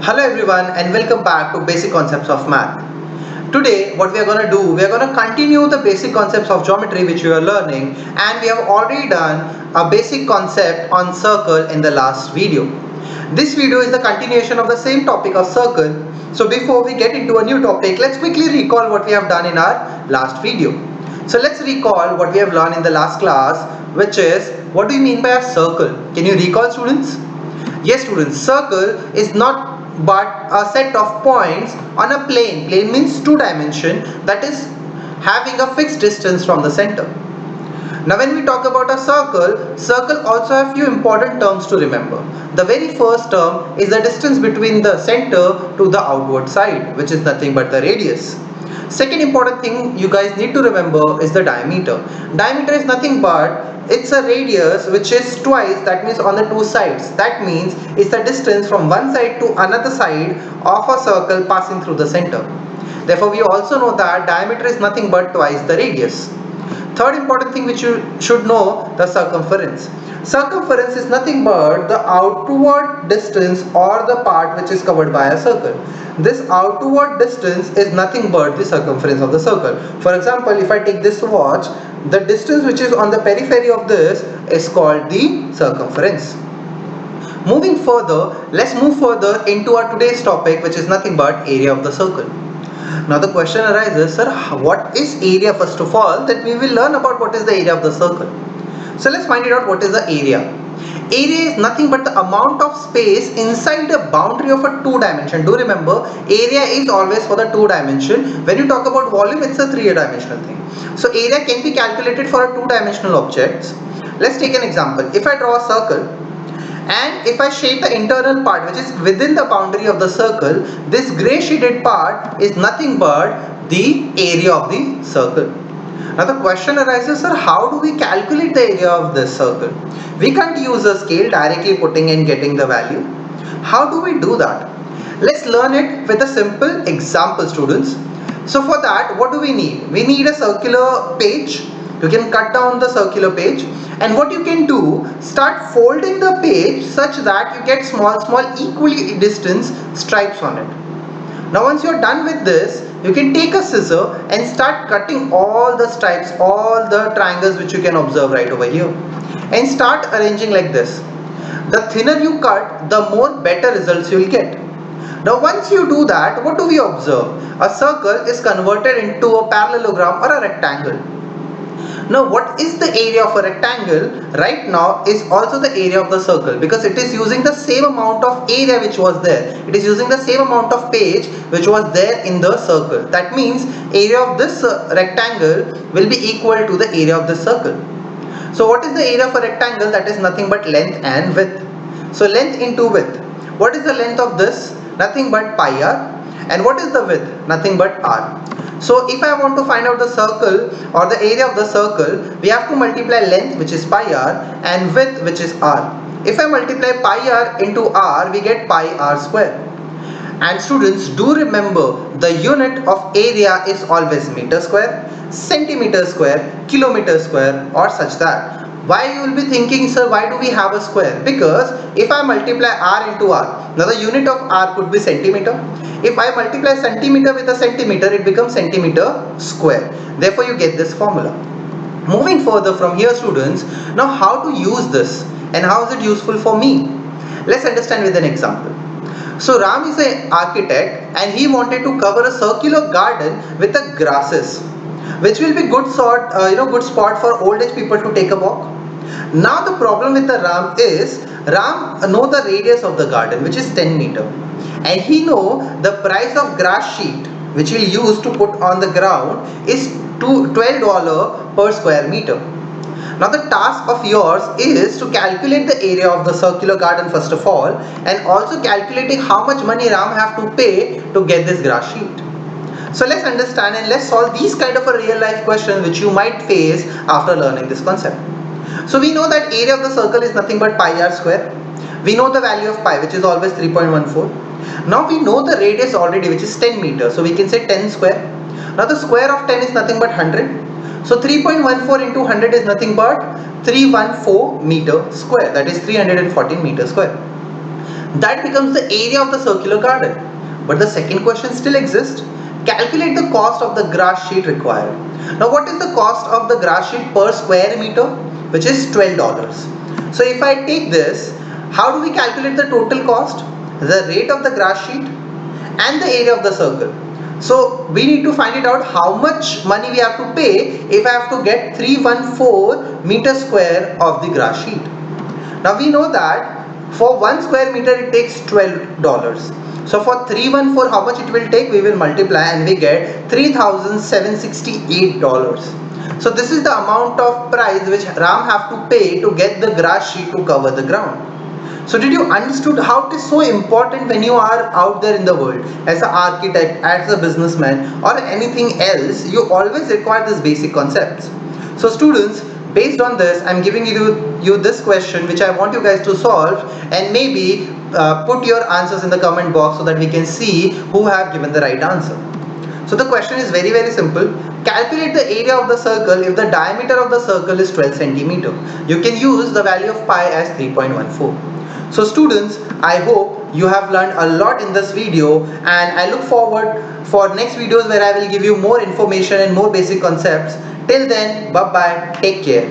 Hello everyone and welcome back to Basic Concepts of Math. Today what we are going to do, we are going to continue the basic concepts of geometry which we are learning, and we have already done a basic concept on circle in the last video. This video is the continuation of the same topic of circle. So before we get into a new topic, let's quickly recall what we have done in our last video. So let's recall what we have learned in the last class, which is what do you mean by a circle? Can you recall, students? Yes, students, circle is not but a set of points on a plane. Plane means two dimension, that is having a fixed distance from the center. Now when we talk about a circle also have few important terms to remember. The very first term is the distance between the center to the outward side, which is nothing but the radius. Second important thing you guys need to remember is the diameter. Diameter is nothing but it's a radius which is twice, that means on the two sides. That means it's the distance from one side to another side of a circle passing through the center. Therefore we also know that diameter is nothing but twice the radius. Third important thing which you should know, the circumference. Circumference is nothing but the outward distance or the part which is covered by a circle. This outward distance is nothing but the circumference of the circle. For example, if I take this watch, the distance which is on the periphery of this is called the circumference. Moving further, let's move further into our today's topic, which is nothing but area of the circle. Now the question arises, sir, what is area? First of all, that we will learn about what is the area of the circle. So let's find it out. What is the area? Area is nothing but the amount of space inside the boundary of a two dimension. Do remember, area is always for the two dimension. When you talk about volume, it's a three-dimensional thing. So area can be calculated for a two-dimensional objects. Let's take an example. If I draw a circle, and if I shade the internal part which is within the boundary of the circle, this grey shaded part is nothing but the area of the circle. Now the question arises, sir, how do we calculate the area of this circle? We can't use a scale directly putting and getting the value. How do we do that? Let's learn it with a simple example, students. So for that, what do we need? We need a circular page. You can cut down the circular page, and what you can do, start folding the page such that you get small equally distant stripes on it. Now once you are done with this, you can take a scissor and start cutting all the stripes, all the triangles which you can observe right over here, and start arranging like this. The thinner you cut, the more better results you will get. Now once you do that, what do we observe? A circle is converted into a parallelogram or a rectangle. Now what is the area of a rectangle right now is also the area of the circle, because it is using the same amount of area which was there. It is using the same amount of page which was there in the circle. That means area of this rectangle will be equal to the area of the circle. So what is the area of a rectangle? That is nothing but length and width. So length into width. What is the length of this? Nothing but pi r. And what is the width? Nothing but r. So if I want to find out the circle or the area of the circle, we have to multiply length, which is pi r, and width, which is r. If I multiply pi r into r, we get pi r square. And students, do remember the unit of area is always meter square, centimeter square, kilometer square, or such that. Why you will be thinking, sir, why do we have a square? Because if I multiply r into r, now the unit of r could be centimeter. If I multiply centimeter with a centimeter, it becomes centimeter square. Therefore you get this formula. Moving further from here, students, now how to use this and how is it useful for me? Let's understand with an example. So Ram is an architect and he wanted to cover a circular garden with the grasses, which will be good spot for old age people to take a walk. Now the problem with the Ram is, Ram know the radius of the garden, which is 10 meter, and he know the price of grass sheet which he'll use to put on the ground is $12 per square meter. Now the task of yours is to calculate the area of the circular garden first of all, and also calculating how much money Ram have to pay to get this grass sheet. So let's understand and let's solve these kind of a real life question which you might face after learning this concept. So we know that area of the circle is nothing but pi r square. We know the value of pi, which is always 3.14. Now we know the radius already, which is 10 meters. So we can say 10 square. Now the square of 10 is nothing but 100. So 3.14 into 100 is nothing but 314 meter square. That is 314 meter square. That becomes the area of the circular garden. But the second question still exists. Calculate the cost of the grass sheet required. Now what is the cost of the grass sheet per square meter? Which is $12. So if I take this, how do we calculate the total cost? The rate of the grass sheet and the area of the circle. So we need to find it out how much money we have to pay if I have to get 314 meter square of the grass sheet. Now we know that for 1 square meter it takes $12. So for 314, how much it will take? We will multiply and we get $3,768. So this is the amount of price which Ram have to pay to get the grass sheet to cover the ground. So did you understood how it is so important when you are out there in the world as an architect, as a businessman or anything else, you always require these basic concepts. So students, based on this, I'm giving you this question which I want you guys to solve, and maybe put your answers in the comment box so that we can see who have given the right answer. So the question is very simple. Calculate the area of the circle if the diameter of the circle is 12 centimeter. You can use the value of pi as 3.14. So students, I hope you have learned a lot in this video, and I look forward for next videos where I will give you more information and more basic concepts. Till then, bye bye, take care.